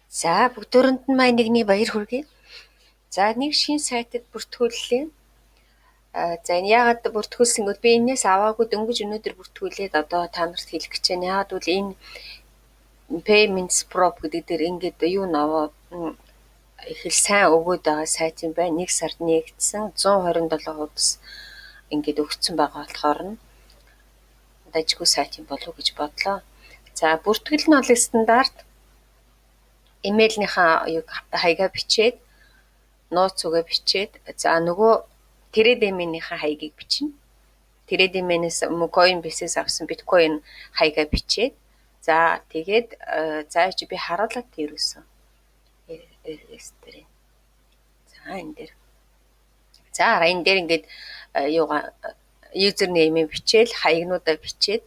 За бүгдөрөнд нь маань нэгний баяр хүргэе. За нэг шинэ сайтад бүртгүүллээ. За энэ яагаад бүртгүүлсэн гэвэл би энэс аваагүй дөнгөж өнөөдөр бүртгүүлээд одоо та нарт хэлэх гэж байна. Яагаад гэвэл энэ Payments Pro гэдэг дээр ингээд юу наваа их л сайн өгөөд байгаа сайт юм байна. Нэг сард нэгдсэн 127 хуудас ингээд өгсөн байгаа болохоор нь дажгүй сайт юм болов уу гэж бодлоо. За бүртгэл нь бол стандарт имэйлийнхаа хаягаа бичээд нууц үгээ бичээд за нөгөө Тэрэдэмийнхаа хаягийг бичнэ. Тэрэдэмээс Coinbase-с авсан биткойн хаягаа бичээд за тэгээд зааж би харуулаад тэрүүсэн. Эргэстэй. За энэ дээр. За энэ дээр ингээд юзер неймээ бичээл хаягнуудаа бичээд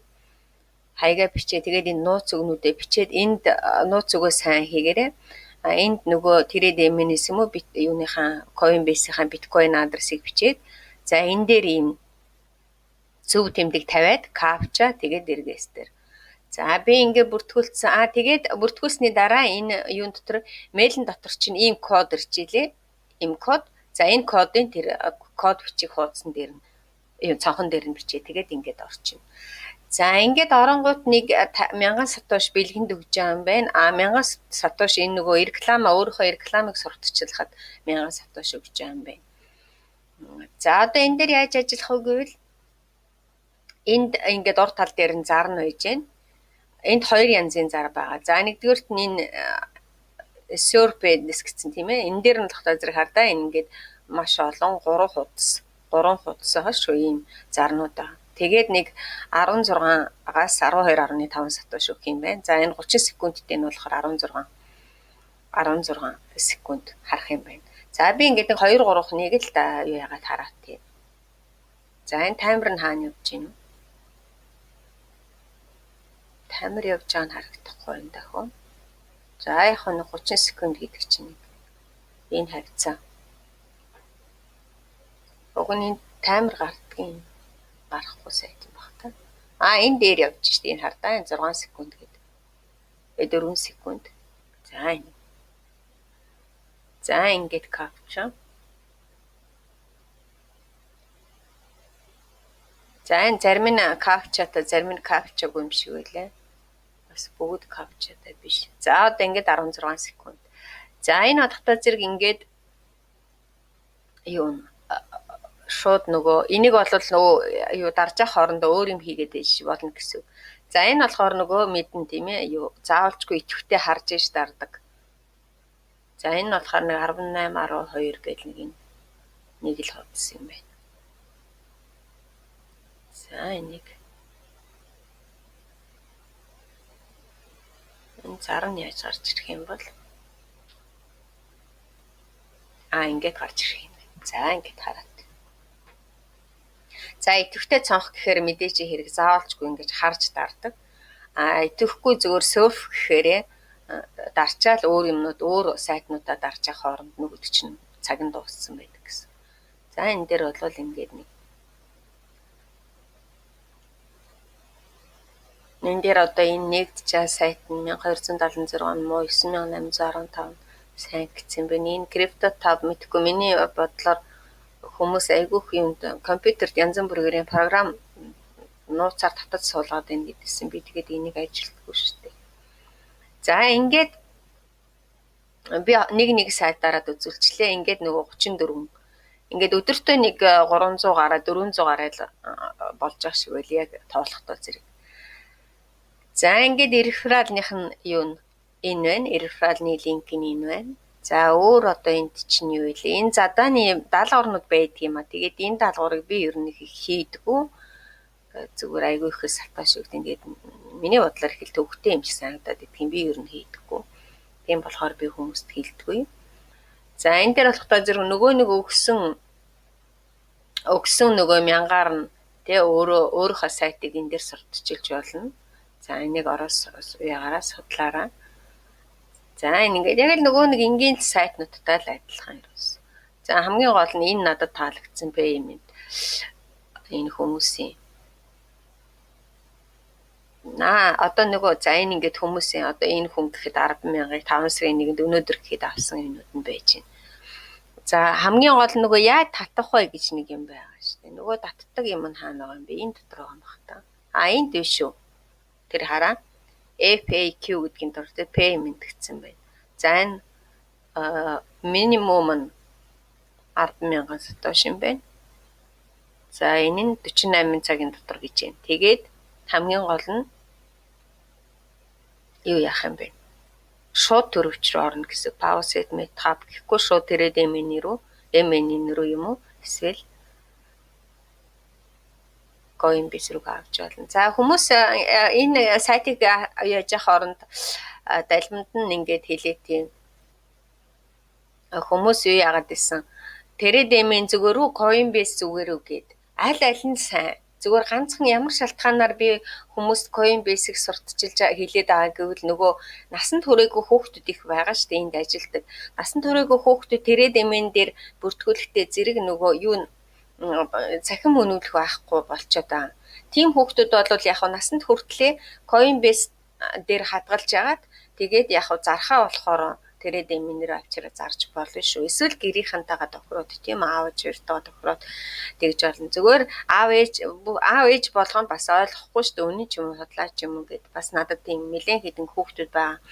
хаягаа бичээ тэгээд энэ нууц өгнүүдээ бичээд энд нууц өгөө сайн хийгээрэй. Энд нөгөө Тэрэдэмээс юм уу юуныхаа Coinbase-ийн биткойн адресыг бичээд за энэ дээр ийм зөв тэмдэг тавиад капча тэгээд эргээстэр. За би ингээ бүртгүүлсэн. Тэгээд бүртгүүлсний дараа энэ юун дотор мэйлэн дотор чинь ийм код ирж илээ. Ийм код. За энэ кодын тэр код бичих хуудсан дээр нь юу цонхон дээр нь бичээ. Тэгээд ингээд орчихно. За ингээд оронгууд нэг 1000 сатош бэлгэнд өгж байгаа юм байна. 1000 сатош энэ нөгөө рекламаа өөрийнхөө рекламыг сурталчилахад 1000 сатош өгж байгаа юм байна. За одоо энэ дээр яаж ажиллах вэ гэвэл энд ингээд ор тал дээр нь зар нь байж байна. Энд хоёр янзын зар байгаа. За нэгдүгээрт нь энэ Surpay гэсэн тийм ээ. Энэ дээр нь л зэрэг хардаа ингээд маш олон 3 хуудасаас шүү ийм зарнууд байгаа. Тэгээд нэг 16-аас 12.5 сатош өгөх юм байна. За энэ 30 секундтэй нь болохоор 16 секунд харах юм байна. За би ингээд нэг 2 3-ыг л да юу яагаад хараад тийм. За энэ таймер нь хаана явж гин вэ? Таймер явж байгаа нь харагдахгүй юм дахин. За яг нь 30 секунд гэдэг чинь энэ хавцаа. Уг нь таймер гардгийн гарахгүй сайт юм баг та. Энэ дээр явж штэ энэ хардаа энэ 6 секунд гэдэг. 4 секунд. За энэ. За ингээд капча. За энэ зарим нь капчатай зарим нь капчаагүй юм шиг байлаа. Бас бүгд капчатай биш. За одоо ингээд 16 секунд. За энэ одохтой зэрэг ингээд юу шууд нөгөө энийг бол нөгөө юу дарж явах хоорондоо өөр юм хийгээд байж болно гэсэн. За энэ болохоор нөгөө мэдэн тийм ээ юу заавалчгүй идэвхтэй харж иж дардаг. За энэ болохоор нэг 18 12 гэл нэг л хуудсан юм байна. За энийг энэ зар нь яаж гарч ирэх юм бол ингээд гарч ирэх юм байна. За ингээд хараад. За идэвхтэй цонх гэхээр мэдээж хэрэг заавалчгүй ингэж харж дардаг. Идэвхгүй зөвөр surf гэхээр дарчаал өөр юмнууд өөр сайтнуудаа дарж явах хооронд нөгөөд чинь цаг нь дууссан байдаг гэсэн. За энэ дээр бол ингээд нэг энэ дээр одоо энэ нэгдэж сайт нь 1276 муу 9815 сайн гэсэн байна. Энэ крипто тав мэдхгүй миний бодлоор хүмүүс айгүйх юмд компьютерт янз бүрийн програм нууцаар татаж суулгаад байна гэдгийгсэн. Би тэгээд энийг ажилтгүй шүү дээ. За ингээд би нэг сайтаараа үзүүлчлээ. Ингээд нөгөө 34 ингээд өдөртөө нэг 300 гараа 400 гараа л болж байгаа шиг байл яг тоолохдоо зэрэг. За ингээд рефералных нь юу энэ байна. Рефералны линк нь энэ байна. За өөр одоо энд чинь юу вэ? Энэ задааны даалгаврууд байдаг юм а. Тэгээд энэ даалгаврыг би ер нь хийдэггүй. Зүгээр айгүй их саташ өгд. Ингээд миний бодлоор их л төвхтэй юм шиг санагдаад идэх юм. Би ер нь хийдэггүй. Тийм болохоор би хүмүүст хэлдэггүй. За энэ дээр болохтой зэрэг нөгөө нэг өгсөн нөгөө мянгаар нь тэ өөрийнхөө сайтыг энэ дээр сурталчилж болно. За энийг ягараа судлаараа. За ингээд яг л нөгөө нэг энгийн сайтнуудтай л адилхан юус. За хамгийн гол нь энэ надад таалагдсан payment энэ хүмүүсийн Одоо нөгөө за энэ ингээд хүмүүсийн одоо энэ хүн гэхэд 10,000-ыг 5 сарын 1-нд өнөөдөр гэхэд авсан юмнууд нь байж байна. За хамгийн гол нь нөгөө яаж татах вэ гэж нэг юм байгаа шүү дээ. Нөгөө татдаг юм нь хаана байгаа юм бэ? Энэ дотор байгаа юм байна та. Энд биш үү? Тэр хараа. FAQ гэдгийн дор тэ payment гэсэн байна. За энэ минимум нь 10,000 сатош юм байна. За энэ нь 48 цагийн дотор гэж байна. Тэгээд хамгийн гол нь юу яах юм бэ? Шууд төрөвч рүү орно гэсэн. Pause Meetup гэхгүй шууд тэрээд MN рүү юм уу? Эсвэл Coinbase руу авч болно. За хүмүүс энэ сайтыг яаж явах оронд далимд нь ингээд хэлээ тийм. Хүмүүс юу яагаад исэн? Тэрээд MN зүгээр үү, Coinbase зүгээр үү гэд. Аль нь сайн? Зүгээр ганцхан ямар шалтгаанаар би хүмүүст Coinbase-ийг сурталчилж хэлээд байгаа гэвэл нөгөө насан туршаагүй хүүхдүүд их байгаа шүү дээ энд ажилдаг. Насан туршаагүй хүүхдүүд тэрээд эмэн дээр бүртгүүлэхдээ зэрэг нөгөө юу цахим өнөглөх байхгүй болчиход байгаа. Тийм хүүхдүүд бол яг нь насанд хүртлээр Coinbase дээр хадгалж яагаад тэгээд яг зархаа болохоор тэрээд эмэнээр авчираа зарж болно шүү. Эсвэл гэрийнхэнтэйгээ тохироод тийм аав ээжтэйгээ тохироод тэгж болно. Зүгээр аав ээж болгоом бас ойлгохгүй шүү дээ. Үнэн ч юм уу судлаач юм уу гэд бас надад тийм нэлээд хэдэн хүүхдүүд байгаа.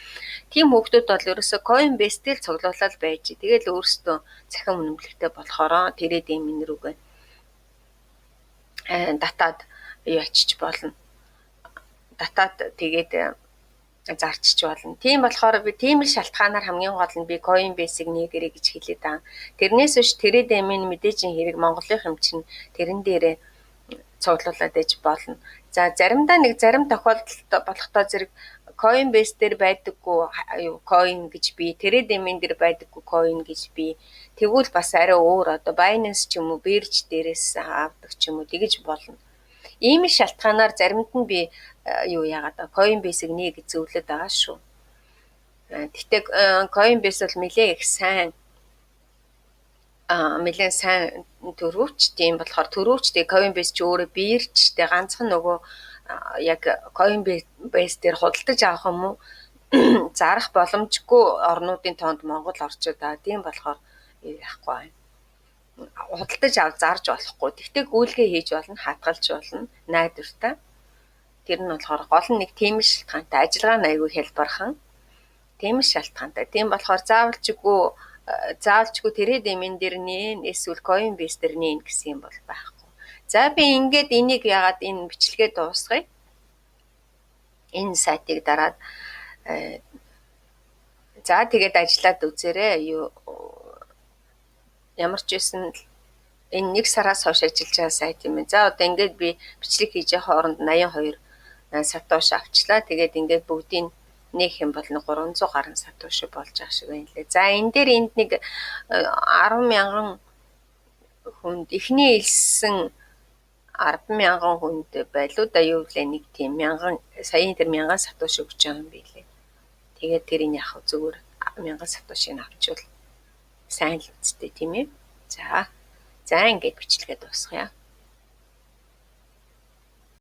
Тийм хүүхдүүд бол ерөөсөө Coinbase-тэй л цуглуулаад байж. Тэгэл өөрсдөө цахим үнэмлэхтэй болохоор тэрээд эмэн рүүгээ датаад юу ачиж болно. Датаад тэгээд зарчиж болно. Тийм болохоор би тийм л шалтгаанаар хамгийн гол нь би Coinbase-ийг нээгэрэй гэж хэлээд байгаа. Тэрнээс биш тэрээд эмийн мэдээж хэрэг Монголын юм чинь тэрэн дээрээ цуглуулад ээж болно. За заримдаа зарим тохиолдолд болохдоо зэрэг Coinbase дээр байдаггүй coin гэж би тэрээд эмийн дээр байдаггүй coin гэж би тэгвэл бас арай өөр одоо Binance ч юм уу бирж дээрээс авдаг ч юм уу тэгэж болно. Ийм шалтгаанаар заримд нь би юу яагаад Coinbase-ийг нэг зөвлөд байгаа шүү. Гэхдээ Coinbase бол нэлээд сайн төрөвч тийм болохоор төрөвчтэй Coinbase ч өөрөө биржтэй ганцхан нөгөө яг Coinbase дээр худалдаж авах юм уу зарах боломжгүй орнуудын тоонд Монгол орчод байгаа. Тийм болохоор яахгүй байна. Худалдаж зарж болохгүй. Тэгтээ гүйлгээ хийж болно, хадгалж болно, найдвартай. Тэр нь болохоор гол нь нэг тийм шалтгаантай ажиллагаа нь аягүй хялбархан. Тийм шалтгаантай. Тийм болохоор заавалчгүй тэрээд эмэн дээр нээн эсвэл Coinbase дээр нээн гэсэн юм бол байхгүй. За би ингээд энийг яагаад энэ бичлэгээ дуусгая. Энэ сайтыг дараад за тэгээд ажиллаад үзээрэй. Ямар ч байсан энэ 1 сараас хойш ажиллаж байгаа сайт юм. За одоо ингээд би бичлэг хийж байгаа хооронд 82 сатош авчлаа. Тэгээд ингээд бүгдийг нэг юм бол 300 гаруй сатош болж байгаа шиг байна лээ. За энэ дээр энд нэг 10,000 хүнд эхний илсэн 10,000 хүнд байлуу да юу вэ нэг тийм 1000 саяын тэр 1000 сатош өгч байгаа юм билээ. Тэгээд тэрийг яг зүгээр 1000 сатошийг авчвал сайн л үсттэй тийм ээ. За ингээд бичлэгээ дуусгая.